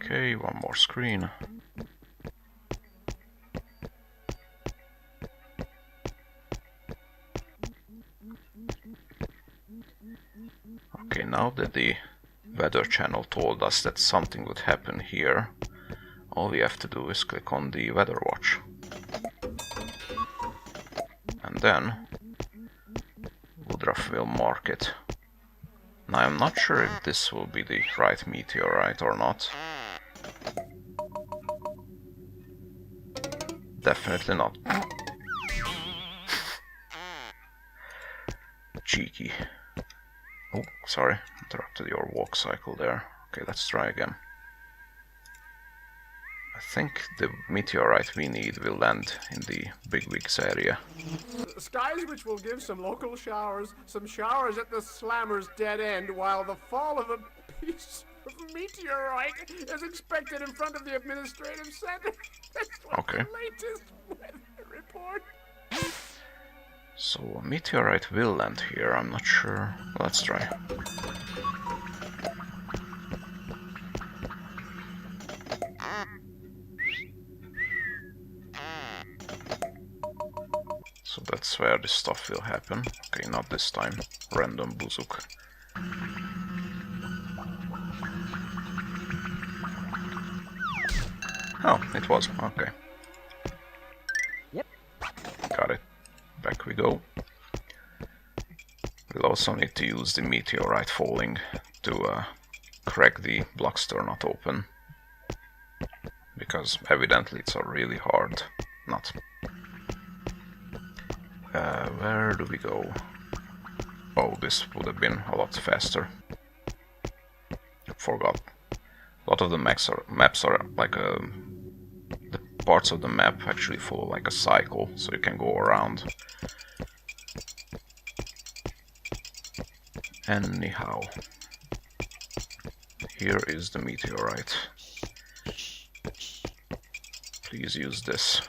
Okay, one more screen. Okay, now that the weather channel told us that something would happen here, all we have to do is click on the weather watch. And then Woodruff will mark it. Now I'm not sure if this will be the right meteorite or not. Definitely not. Cheeky. Oh, sorry, interrupted your walk cycle there. Okay, let's try again. I think the meteorite we need will land in the Bigwigs area. Skies which will give some local showers, some showers at the Slammer's dead end, while the fall of a piece of meteorite is expected in front of the administrative center. That's Okay. the latest weather report. So a meteorite will land here, I'm not sure. Let's try. So that's where this stuff will happen. Okay, not this time. Random Boozook. Oh, it was. Okay. Yep. Got it. Back we go. We'll also need to use the meteorite falling to crack the blockster nut open. Because evidently it's a really hard nut. Where do we go? Oh, this would have been a lot faster. Forgot. A lot of the maps are like the parts of the map actually follow like a cycle, so you can go around. Anyhow, here is the meteorite. Please use this.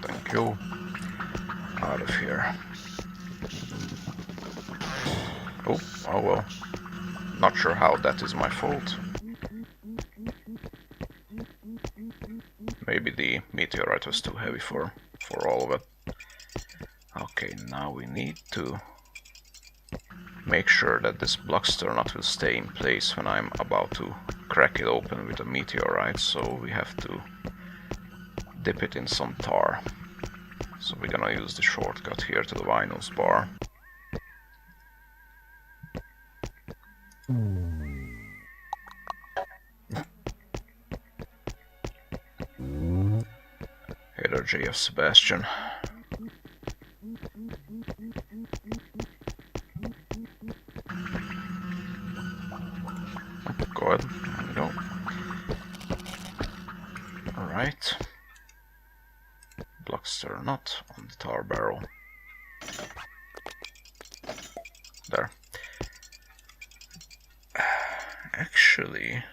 Thank you. Out of here. Oh well. Not sure how that is my fault. Maybe the meteorite was too heavy for all of it. Okay, now we need to make sure that this blockster nut will stay in place when I'm about to crack it open with a meteorite, so we have to dip it in some tar. So we're gonna use the shortcut here to the vinyls bar. Energy of Sebastian. Go ahead, there we go. Alright. Blockster nut on the tar barrel. There. Actually,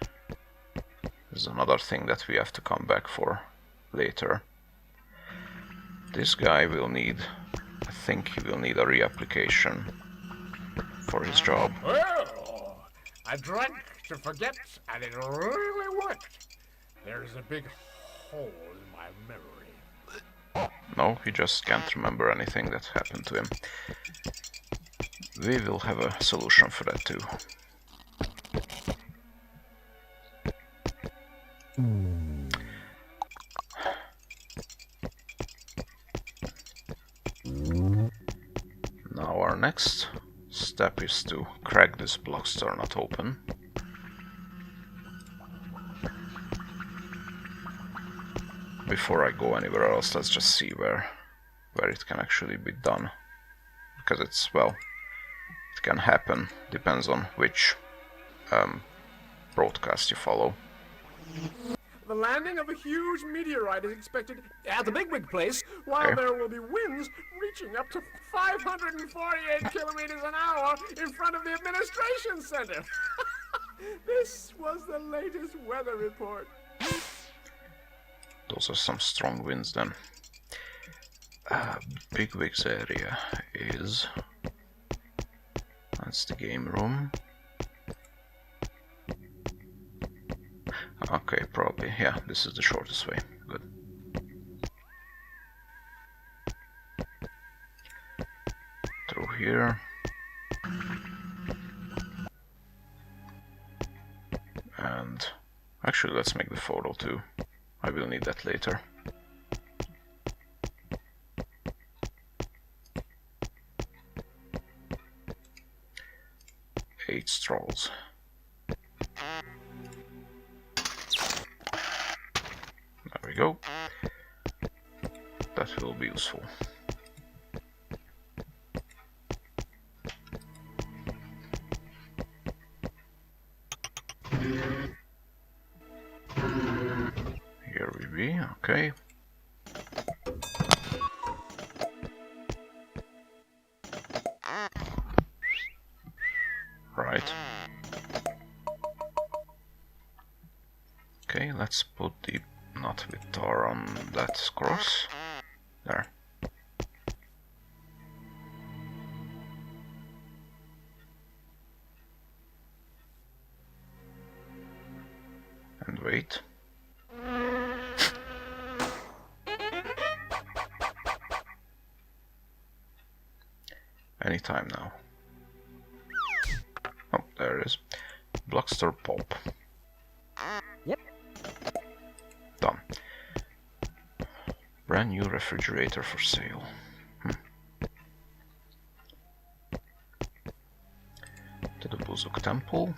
there's another thing that we have to come back for later. This guy will need, I think he will need a reapplication for his job. Well, I drank to forget, and it really worked. There's a big hole in my memory. No, he just can't remember anything that happened to him. We will have a solution for that too. Now our next step is to crack this blockster nut open. Before I go anywhere else, let's just see where it can actually be done. Because it's, well, it can happen, depends on which broadcast you follow. The landing of a huge meteorite is expected at the Bigwig place, while Okay. there will be winds reaching up to 548 kilometers an hour in front of the administration center. This was the latest weather report. Those are some strong winds then. Bigwig's area is... That's the game room. Okay, probably, yeah, this is the shortest way. Good. Through here. And actually, let's make the photo too. I will need that later. 8 straws. There we go. That will be useful. Here we be, okay. Right. Okay, let's put the knot with tar on that cross. There. And wait. Anytime now. Oh, there it is. Blockster pop. Yep. Done. Brand new refrigerator for sale. To the Boozook temple.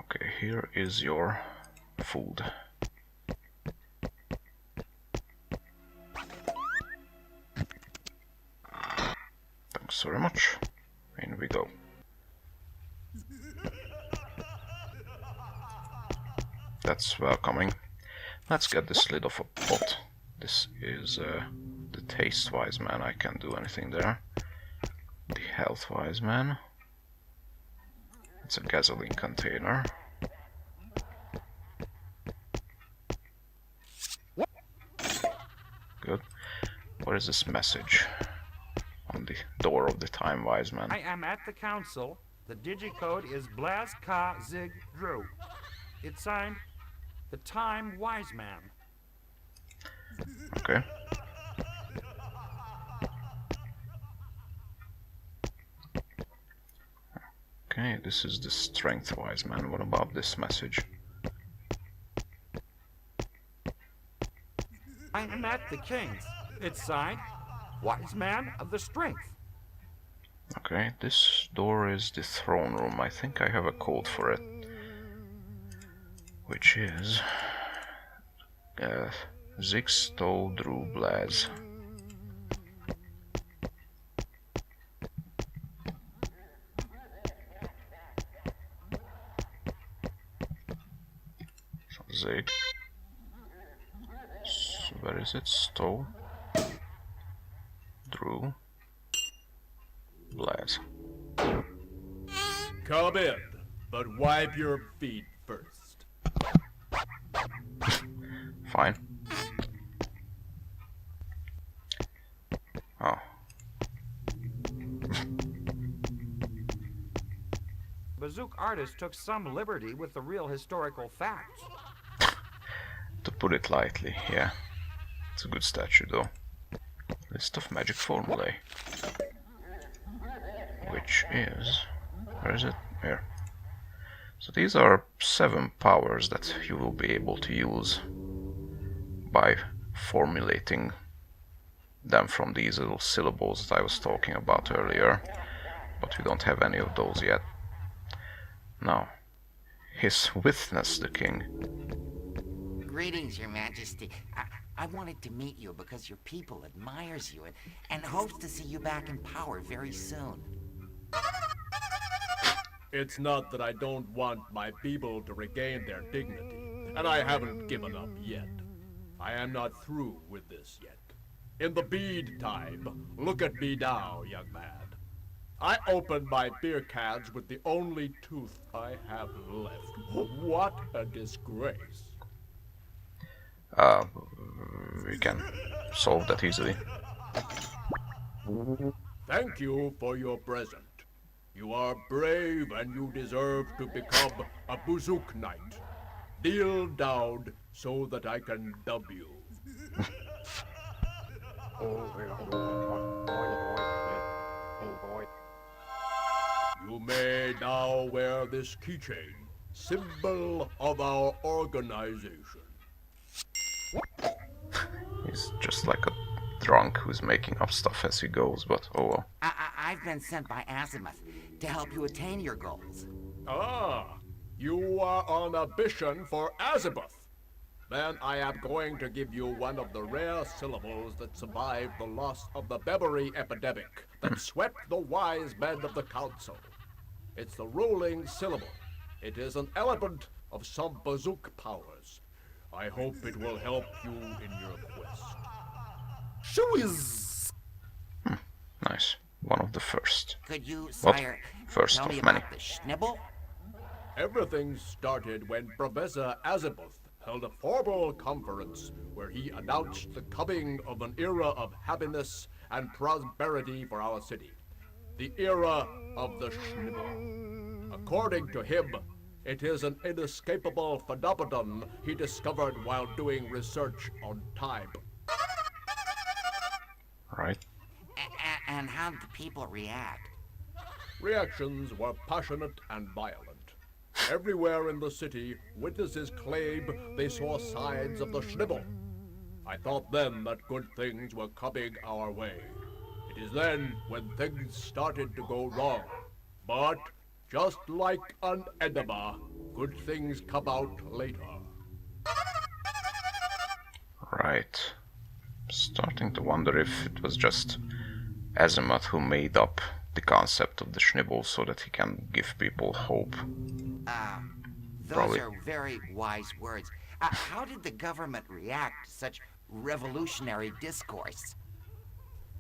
Okay, here is your food. Thanks very much. In we go. That's welcoming. Let's get this lid off a pot. This is the taste-wise man. I can't do anything there. The health-wise man. It's a gasoline container. Good. What is this message on the door of the Time Wise Man? I am at the council. The digicode is Blaz Ka Zig Drew. It's signed the Time Wise Man. Okay. Okay, this is the Strength Wise Man. What about this message? I am at the King's. It's signed Wise Man of the Strength. Okay, this door is the throne room. I think I have a code for it. Which is... Zigstow Drew Blaz. So Zig. So where is it? Stow. Drew. Blaz. Come in, but wipe your feet first. Fine. Oh. Boozook artist took some liberty with the real historical facts. To put it lightly, yeah. It's a good statue though. List of magic formulae. Which is... where is it? Here. So these are 7 powers that you will be able to use by formulating them from these little syllables that I was talking about earlier. But we don't have any of those yet. Now, His Witness the King. Greetings, Your Majesty. I wanted to meet you because your people admires you and hopes to see you back in power very soon. It's not that I don't want my people to regain their dignity, and I haven't given up yet. I am not through with this yet. In the bead time, look at me now, young man. I opened my beer cans with the only tooth I have left. What a disgrace. We can solve that easily. Thank you for your present. You are brave and you deserve to become a Boozook knight. Kneel down so that I can dub you. You may now wear this keychain, symbol of our organization. He's just like a drunk who's making up stuff as he goes, but oh well. I've been sent by Azimuth to help you attain your goals. Ah, you are on a mission for Azimuth. Then I am going to give you one of the rare syllables that survived the loss of the Bebery epidemic that swept the wise men of the council. It's the ruling syllable. It is an element of some Boozook powers. I hope it will help you in your quest. Shooiz! Nice. One of the first. Could you, What? sire, First tell of me many. about the Schnibble? Everything started when Professor Azimuth held a formal conference where he announced the coming of an era of happiness and prosperity for our city. The era of the Schnibble. According to him, it is an inescapable phenomenon he discovered while doing research on time. Right. And how did the people react? Reactions were passionate and violent. Everywhere in the city, witnesses claimed they saw signs of the Schnibble. I thought then that good things were coming our way. It is then when things started to go wrong. But just like an enema, good things come out later. Right. Starting to wonder if it was just Azimuth who made up the concept of the Schnibble so that he can give people hope. Those Probably. are very wise words. How did the government react to such revolutionary discourse?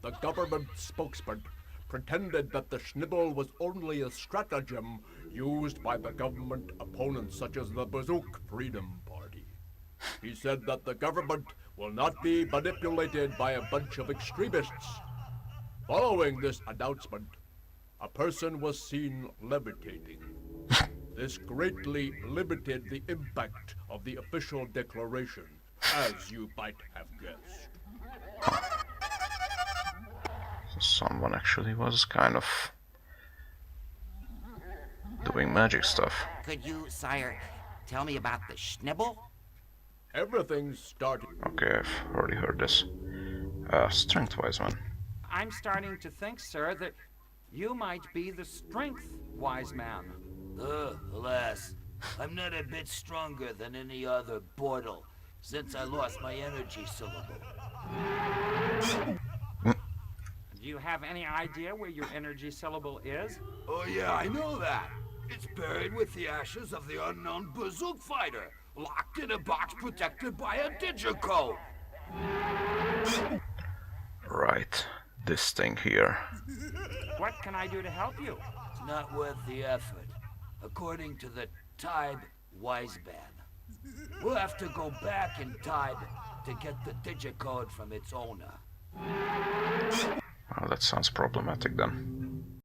The government spokesman pretended that the Schnibble was only a stratagem used by the government opponents such as the Boozook Freedom Party. He said that the government will not be manipulated by a bunch of extremists. Following this announcement, a person was seen levitating. This greatly limited the impact of the official declaration, as you might have guessed. So someone actually was kind of doing magic stuff. Could you, sire, tell me about the Schnibble? Everything started. Okay, I've already heard this. Strength-wise one. I'm starting to think, sir, that you might be the strength wise man. Alas, I'm not a bit stronger than any other Bortle since I lost my energy syllable. Do you have any idea where your energy syllable is? Oh yeah, I know that. It's buried with the ashes of the unknown Boozook fighter, locked in a box protected by a digicode. Right. This thing here. What can I do to help you? It's not worth the effort, according to the Tide Wiseband. We'll have to go back in Tide to get the digicode from its owner. Oh, that sounds problematic then.